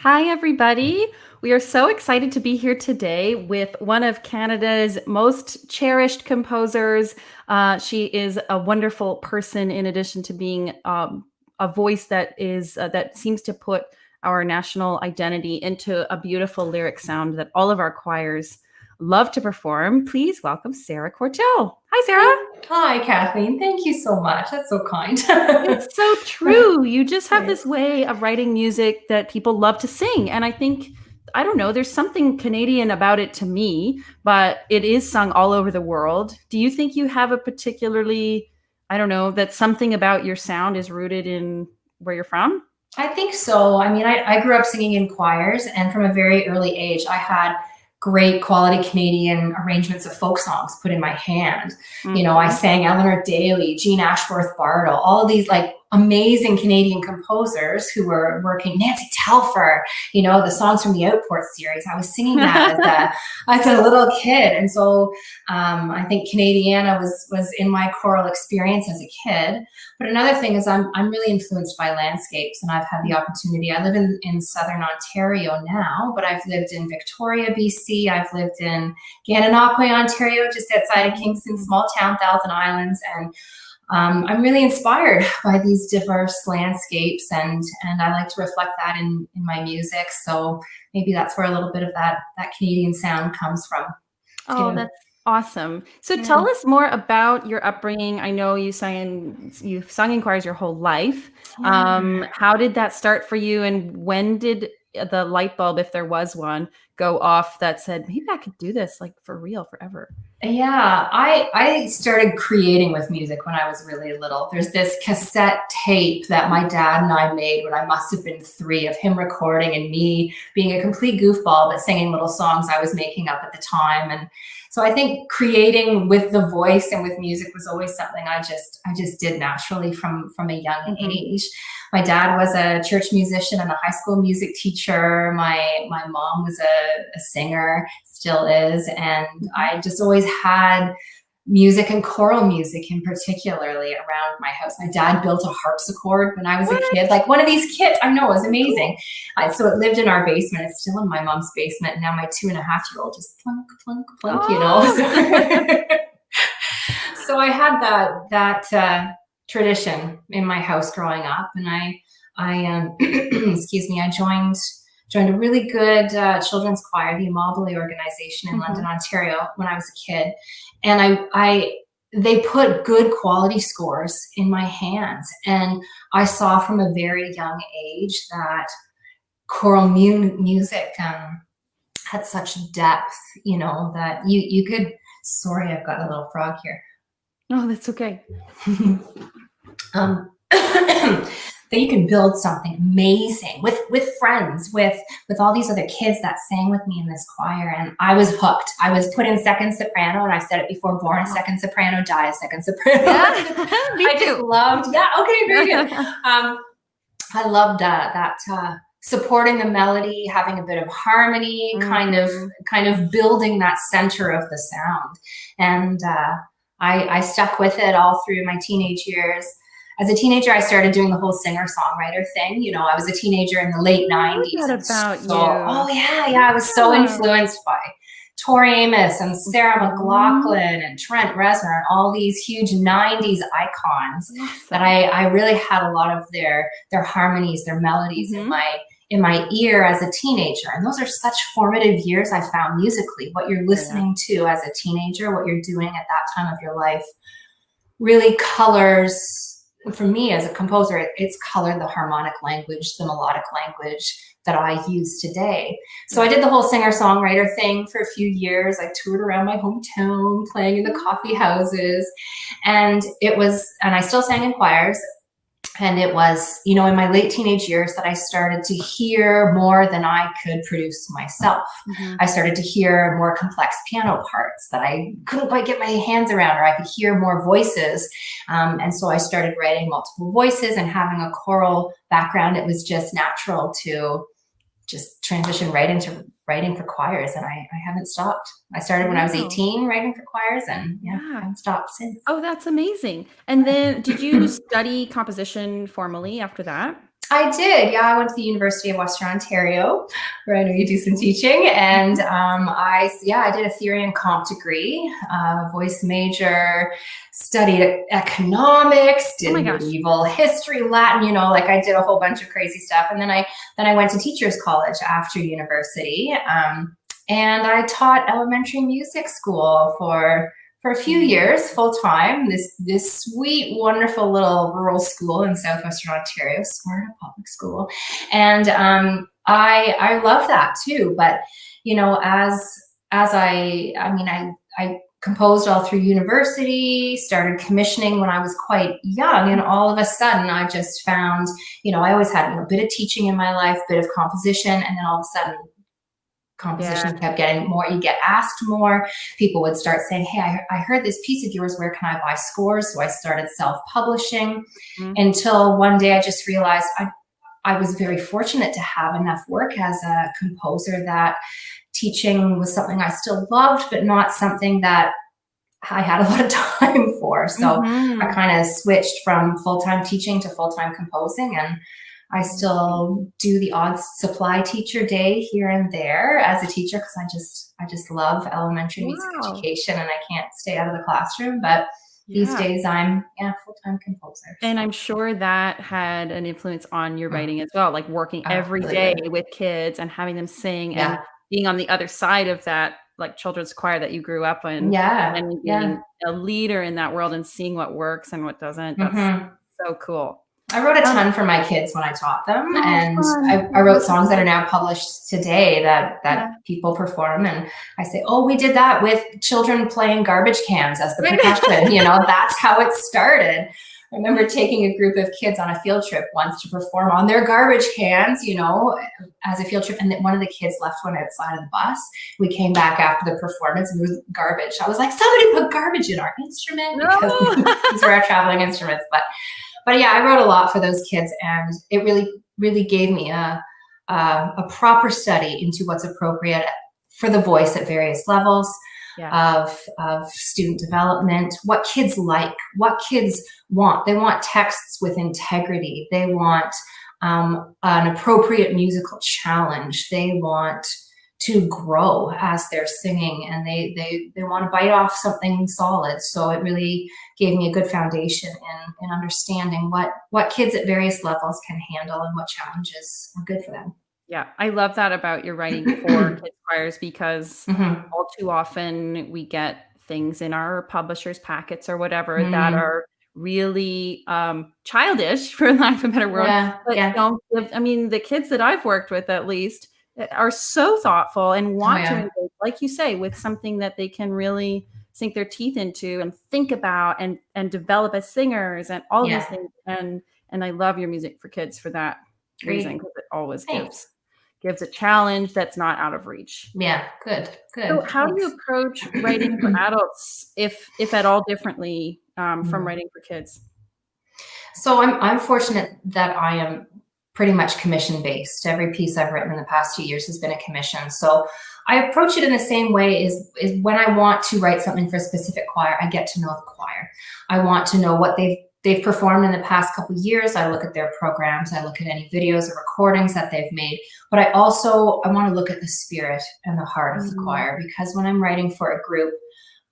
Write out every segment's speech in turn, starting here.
Hi, everybody. We are so excited to be here today with one of Canada's most cherished composers. She is a wonderful person, in addition to being a voice that seems to put our national identity into a beautiful lyric sound that all of our choirs love to perform. Please welcome Sarah Quartel. Hi, Sarah. Hi, Kathleen. Thank you so much. That's so kind. It's so true. You just have this Thanks. way of writing music that people love to sing. And I think, I don't know, there's something Canadian about it to me, but it is sung all over the world. Do you think you have a particularly, I don't know, that something about your sound is rooted in where you're from? I think so. I mean, I grew up singing in choirs, and from a very early age, I had great quality Canadian arrangements of folk songs put in my hand. I Mhm. sang Eleanor Daly, Jean Ashworth Bartle, all of these like amazing Canadian composers who were working, Nancy Telfer, the songs from the Outport series. I was singing that as a little kid. And so I think Canadiana was in my choral experience as a kid. But another thing is I'm really influenced by landscapes, and I've had the opportunity. I live in southern Ontario now, but I've lived in Victoria, BC. I've lived in Gananoque, Ontario, just outside of Kingston, small town, Thousand Islands, and I'm really inspired by these diverse landscapes, and I like to reflect that in my music. So maybe that's where a little bit of that Canadian sound comes from Oh, too. that's awesome. So Yeah. tell us more about your upbringing. I know you've sung in choirs your whole life. Yeah. How did that start for you, and when did the light bulb, if there was one, go off that said, maybe I could do this like for real forever? Yeah, I started creating with music when I was really little. There's this cassette tape that my dad and I made when I must have been 3, of him recording and me being a complete goofball but singing little songs I was making up at the time. And so I think creating with the voice and with music was always something I just did naturally from a young Mhm. age. My dad was a church musician and a high school music teacher. My mom was a singer, still is, and Mhm. I just always had music and choral music in particularly around my house. My dad built a harpsichord when I was a kid, What? like one of these kits. I know, it was So amazing. cool. So it lived in our basement. It's still in my mom's basement. And now my 2.5-year-old just plunk, plunk, plunk, Oh. So, so I had that tradition in my house growing up, and I excuse me, I joined a really good children's choir, the Immobility organization in London, Mhm. Ontario, when I was a kid, and I they put good quality scores in my hands, and I saw from a very young age that choral music had such depth, that you could. Sorry, I've got a little frog here. Oh, that's okay. That you can build something amazing with friends, with all these other kids that sang with me in this choir, and I was hooked. I was put in second soprano, and I've said it before: born a Oh, second soprano, die a second soprano. yeah, me I just too. loved. Yeah, okay, very good. Um, I loved that supporting the melody, having a bit of harmony, kind of Mhm. kind of building that center of the sound, and I stuck with it all through my teenage years. As a teenager, I started doing the whole singer-songwriter thing. I was a teenager in the late I love 90s, that and about so, you. oh yeah, yeah, I was so Yeah. influenced by Tori Amos and Sarah Mhm. McLachlan and Trent Reznor and all these huge 90s icons that Awesome. I really had a lot of their harmonies, their melodies in Mhm. my ear as a teenager. And those are such formative years, I found, musically. What you're Yeah. listening to as a teenager, what you're doing at that time of your life, really colors. For me as a composer, it's colored the harmonic language, the melodic language that I use today. So I Yeah. did the whole singer-songwriter thing for a few years. I toured around my hometown, playing in the coffee houses, and I still sang in choirs. And it was, in my late teenage years that I started to hear more than I could produce myself. Mhm. I started to hear more complex piano parts that I couldn't quite get my hands around, or I could hear more voices. And so I started writing multiple voices, and having a choral background, it was just natural to just transition right into writing for choirs. And I haven't stopped. I started when I was Wow. 18 writing for choirs, and yeah, Yeah. haven't stopped since. Oh, that's amazing. And then did you study composition formally after that? I did. Yeah, I went to the University of Western Ontario, where I know you do some teaching, and I did a theory and comp degree, voice major, studied economics, Oh my did gosh. medieval history, Latin. Like I did a whole bunch of crazy stuff, and then I went to teachers college after university, and I taught elementary music school for a few years full time. This sweet, wonderful little rural school in southwestern Ontario, Sparta Public School, and I love that too. But as I composed all through university, started commissioning when I was quite young, and all of a sudden I just found, I always had a bit of teaching in my life, bit of composition, and then all of a sudden Yeah. composition kept getting more, you get asked more, people would start saying, hey, I heard this piece of yours, where can I buy scores? So I started self-publishing, Mhm. until one day I just realized I was very fortunate to have enough work as a composer that teaching was something I still loved, but not something that I had a lot of time for. So I Mhm. kind of switched from full-time teaching to full-time composing, and I still do the odd supply teacher day here and there as a teacher, because I just love elementary music Wow. education, and I can't stay out of the classroom. But these Yeah. days I'm full-time composer. And So I'm sure that had an influence on your writing as well, like working every day absolutely. with kids and having them sing and Yeah. being on the other side of that, like, children's choir that you grew up in, Yeah. and Yeah. being a leader in that world and seeing what works and what doesn't. That's Hmm. so cool. I wrote a Um, ton for my kids when I taught them, oh, and fun. I wrote That's songs that are awesome. now published today that Yeah. people perform, and I say, "Oh, we did that with children playing garbage cans as the Right. percussion." That's how it started. I remember taking a group of kids on a field trip once to perform on their garbage cans, as a field trip, and then one of the kids left one outside of the bus. We came back after the performance, and there was garbage. I was like, "Somebody put garbage in our instrument," because No. these were our traveling instruments, but yeah, I wrote a lot for those kids, and it really, really gave me a proper study into what's appropriate for the voice at various levels Yeah. of student development, what kids like, what kids want. They want texts with integrity. They want an appropriate musical challenge. They want to grow as they're singing, and they want to bite off something solid. So it really gave me a good foundation in understanding what kids at various levels can handle and what challenges are good for them. Yeah, I love that about your writing for kids choirs because Hmm. all too often we get things in our publishers' packets or whatever that Mm. are really, childish, for lack of a better word, Yeah, but yeah. don't give. I mean, the kids that I've worked with at least, are so thoughtful and Oh want to yeah, engage, like you say, with something that they can really sink their teeth into and think about and develop as singers and all these yeah. things, and I love your music for kids for that reason Great. because it always Thanks. gives a challenge that's not out of reach. Yeah, good, So good. how do you Thanks. approach writing for adults, if at all differently, from Mm. writing for kids? So I'm fortunate that I am pretty much commission based. Every piece I've written in the past 2 years has been a commission. So I approach it in the same way, is when I want to write something for a specific choir, I get to know the choir. I want to know what they've performed in the past couple of years. I look at their programs, I look at any videos or recordings that they've made, but I want to look at the spirit and the heart of the Mm, choir, because when I'm writing for a group,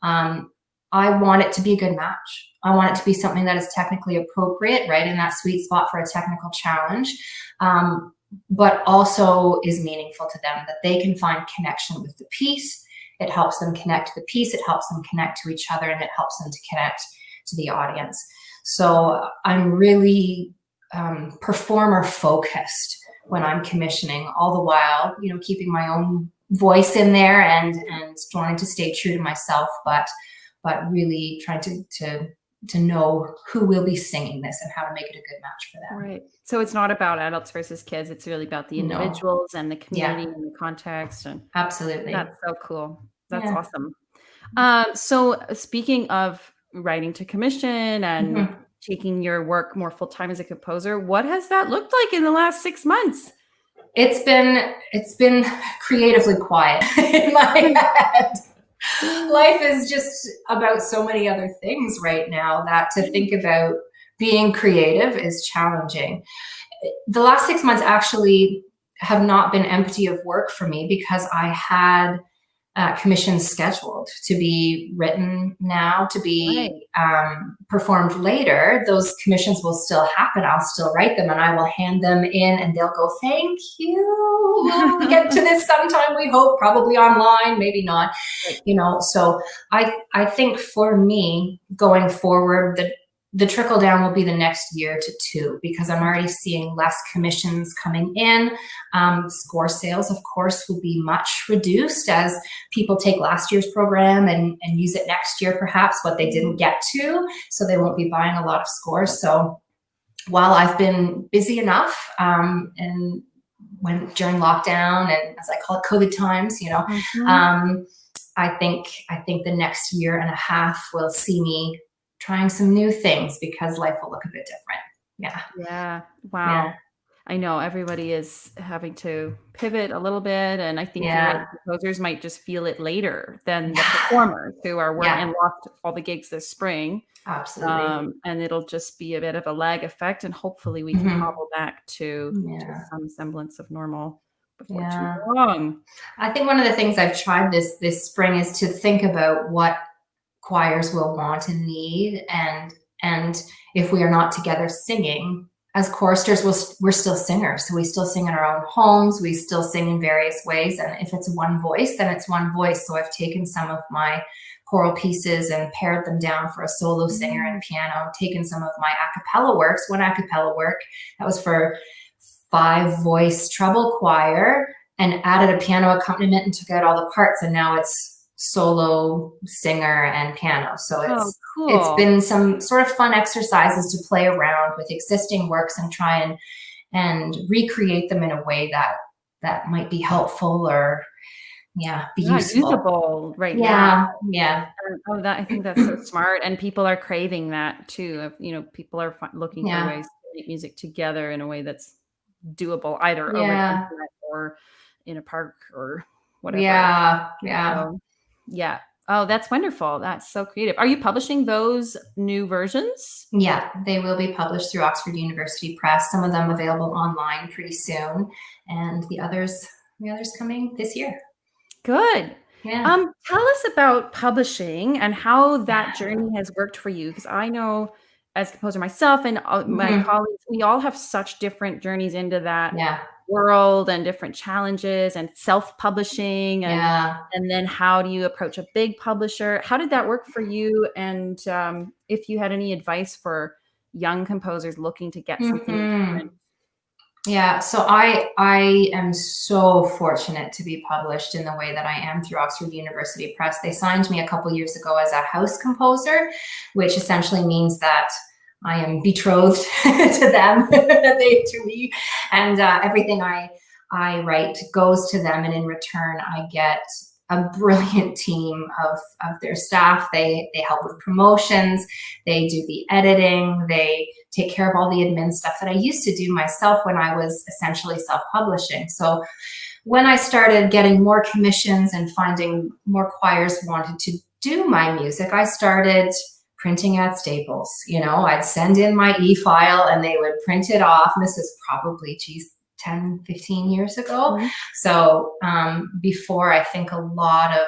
um, I want it to be a good match. I want it to be something that is technically appropriate, right in that sweet spot for a technical challenge, um, but also is meaningful to them, that they can find connection with the piece. It helps them connect to the piece, it helps them connect to each other, and it helps them to connect to the audience. So I'm really performer focused when I'm commissioning, all the while, keeping my own voice in there, and wanting to stay true to myself, but really trying to know who will be singing this and how to make it a good match for them. right. So it's not about adults versus kids, it's really about the No. individuals and the Yeah, community and the context, and absolutely. that's so cool. That's Yeah. awesome. So speaking of writing to commission and Mhm. taking your work more full-time as a composer, what has that looked like in the last 6 months? It's been creatively quiet in my head. Life is just about so many other things right now that to think about being creative is challenging. the last 6 months actually have not been empty of work for me because I had commissions scheduled to be written now, to Right. be performed later. Those commissions will still happen. I'll still write them and I will hand them in and they'll go, thank you. We'll get to this sometime, we hope, probably online, maybe not, Right. So I think for me going forward, the trickle down will be the next year to two, because I'm already seeing less commissions coming in. Score sales, of course, will be much reduced as people take last year's program and use it next year, perhaps, what they didn't get to. So they won't be buying a lot of scores. So while I've been busy enough, and during lockdown and, as I call it, COVID times, I think the next year and a half will see me trying some new things because life will look a bit different. Yeah. Yeah. Yeah. Wow. I know everybody is having to pivot a little bit, and I think you're right. Yeah. Composers might just feel it later than the performers who are working Yeah. and lost all the gigs this spring. Absolutely. And it'll just be a bit of a lag effect, and hopefully we can Mm-hmm. hobble back to Yeah. some semblance of normal before too Yeah. long. I think one of the things I've tried this spring is to think about what choirs will want and need, and if we are not together singing as choristers, we're still singers, so we still sing in our own homes, we still sing in various ways, and if it's one voice, then it's one voice. So I've taken some of my choral pieces and pared them down for a solo singer and piano, taken some of my a cappella works, one a cappella work that was for 5-voice treble choir, and added a piano accompaniment and took out all the parts, and now it's solo singer and piano. So it's Cool. been some sort of fun exercises to play around with existing works and try and recreate them in a way that might be helpful or be useful. Usable right now. Yeah. I think that's so smart, and people are craving that too. People are looking for ways to make music together in a way that's doable, either over the Yeah. internet or in a park or whatever. Yeah. So, yeah. Oh, that's wonderful. That's so creative. Are you publishing those new versions? Yeah, they will be published through Oxford University Press. Some of them available online pretty soon, and the others coming this year. Good. Yeah. Tell us about publishing and how that journey has worked for you, because I know as a composer myself and my colleagues, we all have such different journeys into that Yeah. world and different challenges and self-publishing and then how do you approach a big publisher? How did that work for you? And if you had any advice for young composers looking to get something different. Yeah, so I am so fortunate to be published in the way that I am through Oxford University Press. They signed me a couple years ago as a house composer, which essentially means that I am betrothed to them, they to me, and everything I write goes to them, and in return I get a brilliant team of their staff. They help with promotions, they do the editing, they take care of all the admin stuff that I used to do myself when I was essentially self-publishing. So when I started getting more commissions and finding more choirs wanted to do my music, I started printing at Staples. I'd send in my e-file and they would print it off. And this is probably, 10, 15 years ago. So before, I think a lot of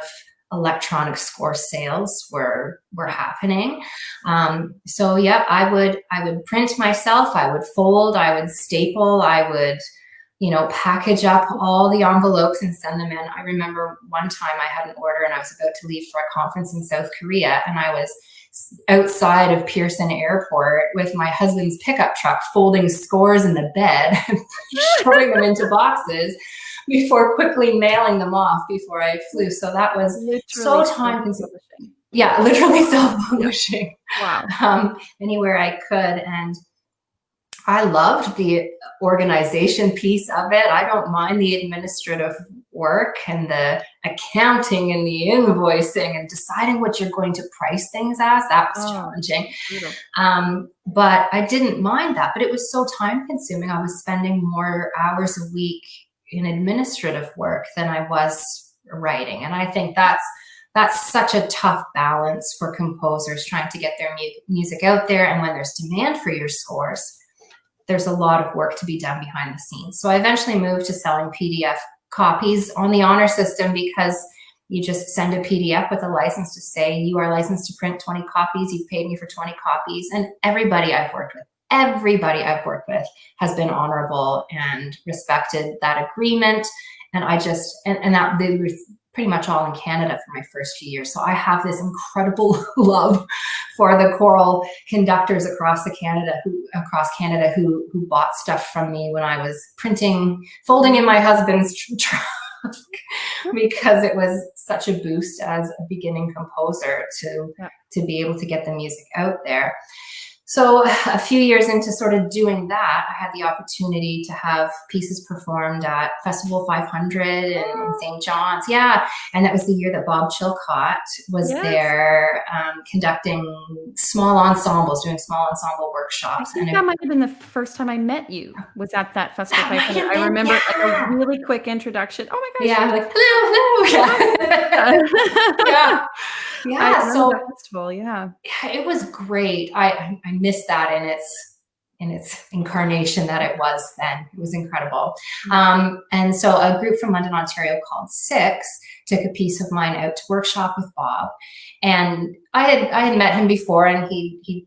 electronic score sales were happening. So yeah, I would print myself, I would fold, I would staple, I would package up all the envelopes and send them in. I remember one time I had an order and I was about to leave for a conference in South Korea, and I was outside of Pearson Airport with my husband's pickup truck, folding scores in the bed, shoving them into boxes before quickly mailing them off before I flew. So that was literally so time consuming. Yeah, literally self-publishing. Wow. Anywhere I could. And I loved the organization piece of it. I don't mind the administrative work and the accounting and the invoicing and deciding what you're going to price things as. That was challenging. But I didn't mind that. But it was so time consuming. I was spending more hours a week in administrative work than I was writing. And I think that's such a tough balance for composers trying to get their music out there. And when there's demand for your scores, there's a lot of work to be done behind the scenes. So I eventually moved to selling PDF copies on the honor system, because you just send a PDF with a license to say you are licensed to print 20 copies. You've paid me for 20 copies. And everybody I've worked with has been honorable and respected that agreement. And I just, and that they were pretty much all in Canada for my first few years. So I have this incredible love for the choral conductors across Canada who bought stuff from me when I was folding in my husband's truck, because it was such a boost as a beginning composer to be able to get the music out there. So a few years into sort of doing that, I had the opportunity to have pieces performed at Festival 500 in St. John's. Yeah. And that was the year that Bob Chilcott was there, conducting small ensembles, doing small ensemble workshops. I think that might have been the first time I met you, was at that Festival 500. I remember like a really quick introduction. Oh my gosh. Yeah, like, hello. Yeah. So that festival, yeah, it was great. I miss that in its incarnation that it was then. It was incredible. And so a group from London, Ontario called Six took a piece of mine out to workshop with Bob. And I had met him before, and he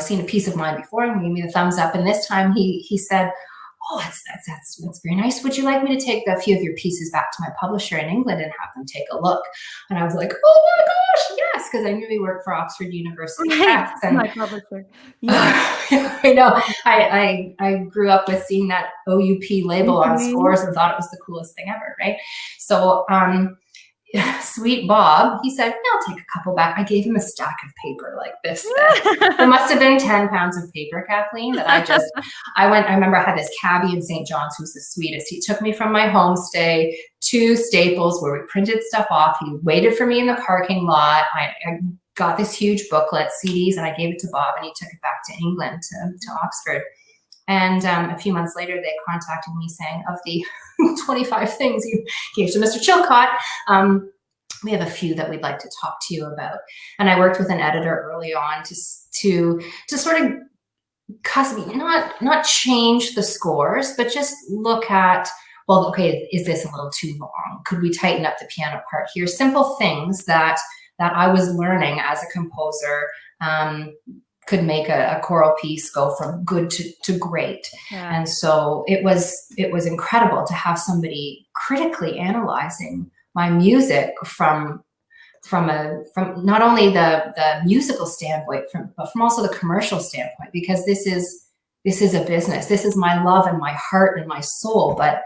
seen a piece of mine before and gave me the thumbs up. And this time he said, "Oh, that's very nice. Would you like me to take a few of your pieces back to my publisher in England and have them take a look?" And I was like, "Oh my gosh, yes," because I knew he worked for Oxford University Press. And my publisher. Yeah. I know. I grew up with seeing that OUP label on scores and thought it was the coolest thing ever, right? So sweet Bob, he said, "I'll take a couple back." I gave him a stack of paper like this. There must have been 10 pounds of paper, Kathleen, that I remember I had this cabbie in St. John's who was the sweetest. He took me from my homestay to Staples where we printed stuff off. He waited for me in the parking lot. I got this huge booklet, CDs, and I gave it to Bob, and he took it back to England, to Oxford. And a few months later, they contacted me saying, of the 25 things you gave to Mr. Chilcott, we have a few that we'd like to talk to you about. And I worked with an editor early on to sort of not change the scores, but just look at, well, okay, is this a little too long? Could we tighten up the piano part here? Simple things that I was learning as a composer could make a choral piece go from good to great. Yeah. And so it was incredible to have somebody critically analyzing my music from not only the musical standpoint, but from also the commercial standpoint, because this is a business. This is my love and my heart and my soul, but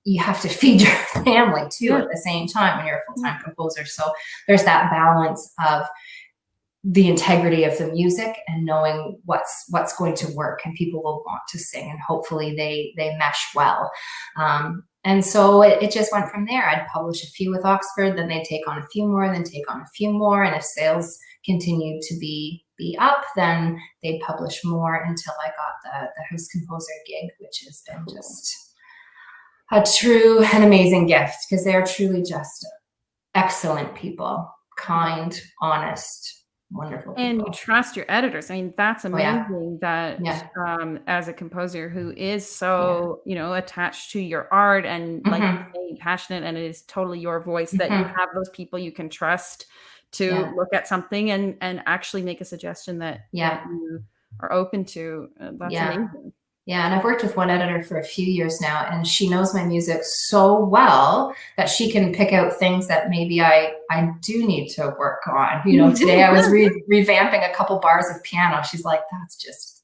you have to feed your family too at the same time when you're a full-time composer. So there's that balance of the integrity of the music and knowing what's going to work and people will want to sing, and hopefully they mesh well. And so it just went from there. I'd publish a few with Oxford, then they'd take on a few more, then take on a few more. And if sales continued to be up, then they'd publish more until I got the house composer gig, which has been just a true and amazing gift, because they're truly just excellent people, kind, honest, wonderful people. And you trust your editors. I mean, that's amazing that as a composer who is so, attached to your art and like passionate, and it is totally your voice, that you have those people you can trust to look at something and actually make a suggestion that you are open to. That's amazing. Yeah, and I've worked with one editor for a few years now, and she knows my music so well that she can pick out things that maybe I do need to work on. Today I was revamping a couple bars of piano. She's like,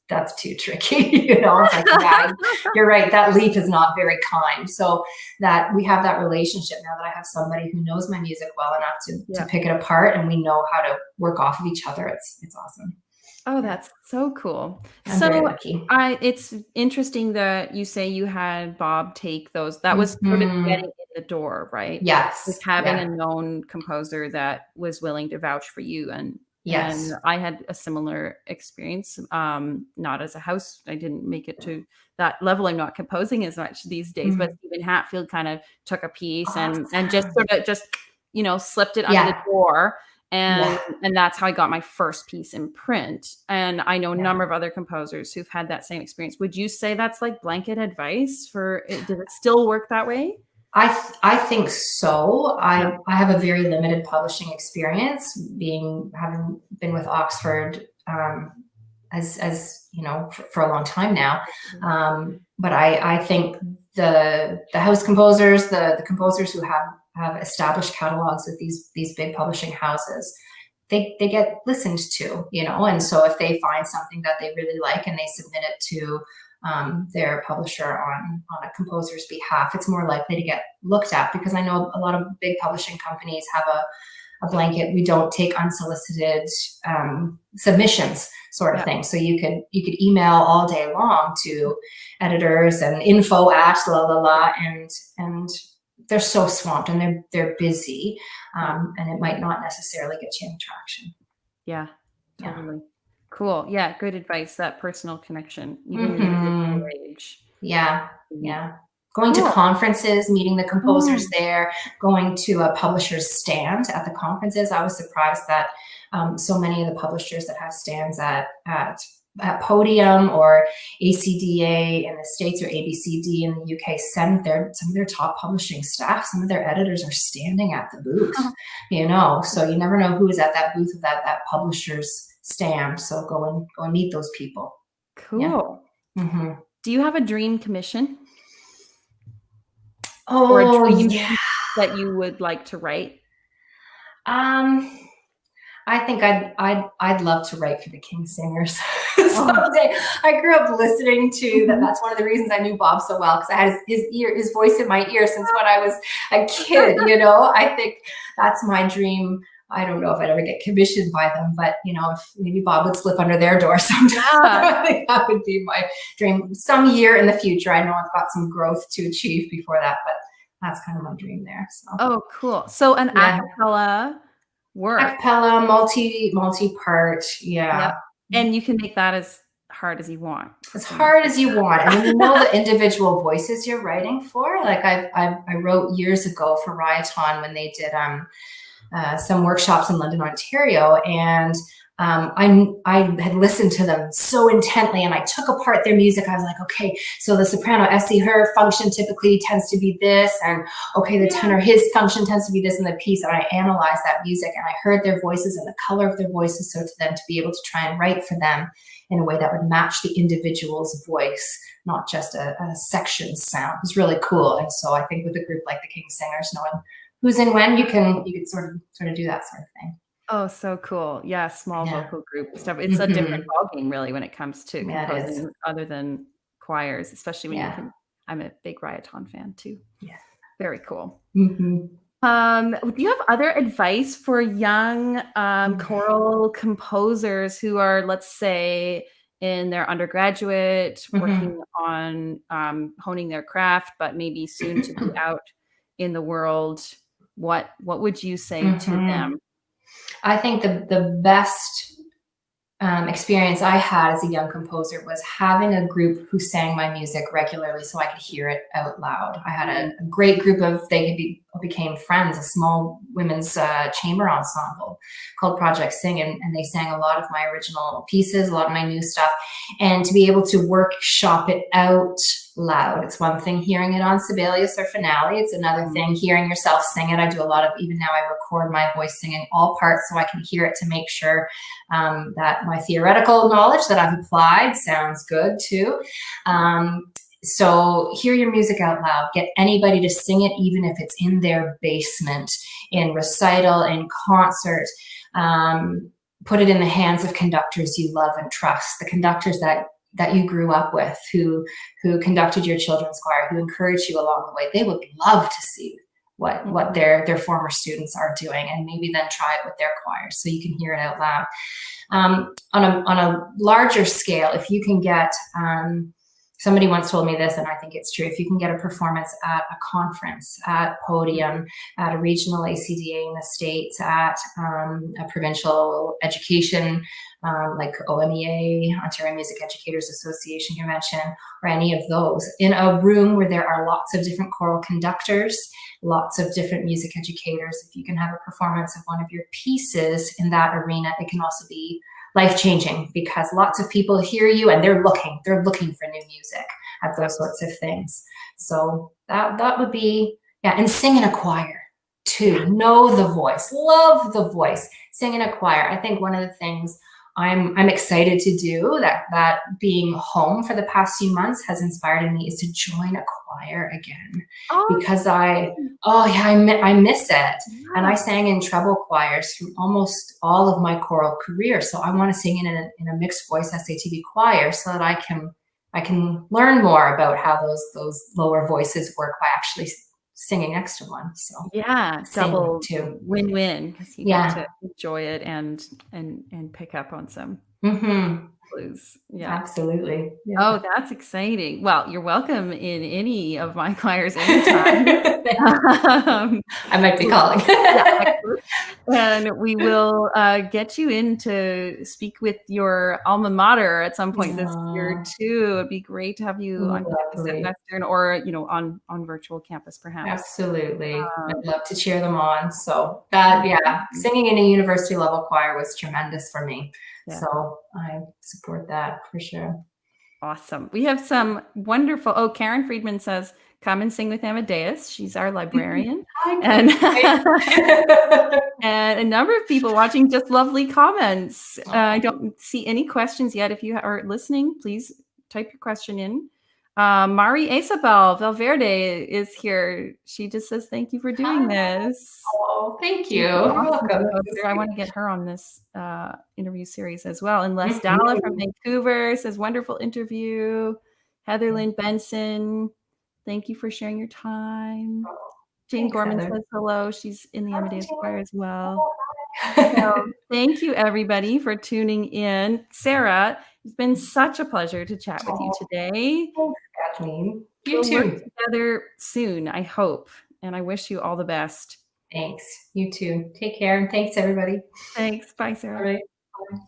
that's too tricky. It's like, yeah, you're right. That leap is not very kind. So that we have that relationship now, that I have somebody who knows my music well enough to pick it apart, and we know how to work off of each other. It's awesome. Oh, that's so cool. I'm very lucky. It's interesting that you say you had Bob take those. That was sort of getting in the door, right? Yes. With having a known composer that was willing to vouch for you. And I had a similar experience, not as a house. I didn't make it to that level. I'm not composing as much these days, but Stephen Hatfield kind of took a piece and just sort of slipped it under the door. And Yeah. and that's how I got my first piece in print. And I know a Yeah. number of other composers who've had that same experience. Would you say that's like blanket advice for it? Does it still work that way? I think so. Yeah. I have a very limited publishing experience, having been with Oxford as you know for a long time now. But I think the house composers, the composers who have established catalogs with these big publishing houses, they get listened to, you know. And so if they find something that they really like and they submit it to their publisher on a composer's behalf, it's more likely to get looked at, because I know a lot of big publishing companies have a blanket, we don't take unsolicited submissions sort of thing. So you could email all day long to editors and info at la la la, and they're so swamped and they're busy, and it might not necessarily get you any traction. Yeah, totally. Cool. Yeah, good advice. That personal connection, even in the digital age. Yeah. Going to conferences, meeting the composers there, going to a publisher's stand at the conferences. I was surprised that so many of the publishers that have stands at Podium or ACDA in the States or ABCD in the UK send some of their top publishing staff, some of their editors are standing at the booth, you know, so you never know who is at that booth of that publisher's stand. So go and meet those people. Cool. Yeah. Mm-hmm. Do you have a dream commission? Oh, or a dream yeah. that you would like to write? I think I'd love to write for the King Singers someday. I grew up listening to that. That's one of the reasons I knew Bob so well, because I had his voice in my ear since when I was a kid. You know, I think that's my dream. I don't know if I'd ever get commissioned by them, but you know, if maybe Bob would slip under their door sometime, I think that would be my dream. Some year in the future. I know I've got some growth to achieve before that, but that's kind of my dream there. So. Oh, cool. So an a cappella work. A cappella, multi-part, yeah. Yep. And you can make that as hard as you want. As hard as you want. And you know the individual voices you're writing for. Like I wrote years ago for Rioton when they did some workshops in London, Ontario, and I had listened to them so intently, and I took apart their music. I was like, okay, so the soprano Essie, her function typically tends to be this, and okay, the tenor, his function tends to be this in the piece. And I analyzed that music, and I heard their voices and the color of their voices, so to them to be able to try and write for them in a way that would match the individual's voice, not just a section sound. It was really cool. And so I think with a group like the King Singers, knowing who's in when, you can sort of do that sort of thing. Oh, so cool. Yeah, small vocal group stuff. It's a different ballgame really when it comes to composing other than choirs, especially when I'm a big Rioton fan too. Yeah. Very cool. Mm-hmm. Do you have other advice for young choral composers who are, let's say, in their undergraduate, working on honing their craft, but maybe soon to be out in the world? What would you say to them? I think the best experience I had as a young composer was having a group who sang my music regularly so I could hear it out loud. I had a great group became friends, a small women's chamber ensemble called Project Sing, and they sang a lot of my original pieces, a lot of my new stuff, and to be able to workshop it out loud. It's one thing hearing it on Sibelius or Finale. It's another thing hearing yourself sing it. I do a lot of, even now I record my voice singing all parts so I can hear it to make sure that my theoretical knowledge that I've applied sounds good too. So hear your music out loud. Get anybody to sing it, even if it's in their basement, in recital, in concert. Put it in the hands of conductors you love and trust, the conductors that you grew up with, who conducted your children's choir, who encouraged you along the way. They would love to see what their former students are doing, and maybe then try it with their choirs so you can hear it out loud. On a larger scale, if you can get somebody once told me this, and I think it's true. If you can get a performance at a conference, at Podium, at a regional ACDA in the States, at a provincial education, like OMEA, Ontario Music Educators Association convention, or any of those, in a room where there are lots of different choral conductors, lots of different music educators, if you can have a performance of one of your pieces in that arena, it can also be life-changing, because lots of people hear you and they're looking for new music at those sorts of things. So that would be, yeah. And sing in a choir too. Know the voice, love the voice, sing in a choir. I think one of the things I'm excited to do, that being home for the past few months has inspired in me, is to join a choir again, because I miss it. And I sang in treble choirs through almost all of my choral career. So I want to sing in a mixed voice SATB choir, so that I can learn more about how those lower voices work by actually singing next to one. So yeah, double too. win-win, because you get to enjoy it and pick up on some clues. Yeah. Absolutely. Yeah. Oh, that's exciting. Well, you're welcome in any of my choirs anytime. I might be calling. And we will get you in to speak with your alma mater at some point this year too. It'd be great to have you on campus at Western, or on virtual campus perhaps. Absolutely. I'd love to cheer them on. So that, singing in a university level choir was tremendous for me. Yeah. So I support that for sure. Awesome. We have some wonderful, Karen Friedman says, come and sing with Amadeus. She's our librarian. And, and a number of people watching, just lovely comments. I don't see any questions yet. If you are listening, please type your question in. Mari Isabel Valverde is here. She just says, thank you for doing this. Oh, thank you. You're welcome. I want to get her on this interview series as well. And Les Dalla from Vancouver says, wonderful interview. Heather Lynn Benson, thank you for sharing your time. Jane Gorman says hello. She's in the Amadeus Choir as well. So thank you, everybody, for tuning in. Sarah, it's been such a pleasure to chat with you today. Thanks, Kathleen. We'll work together soon, I hope. And I wish you all the best. Thanks. You too. Take care. And thanks, everybody. Thanks. Bye, Sarah. All right. Bye.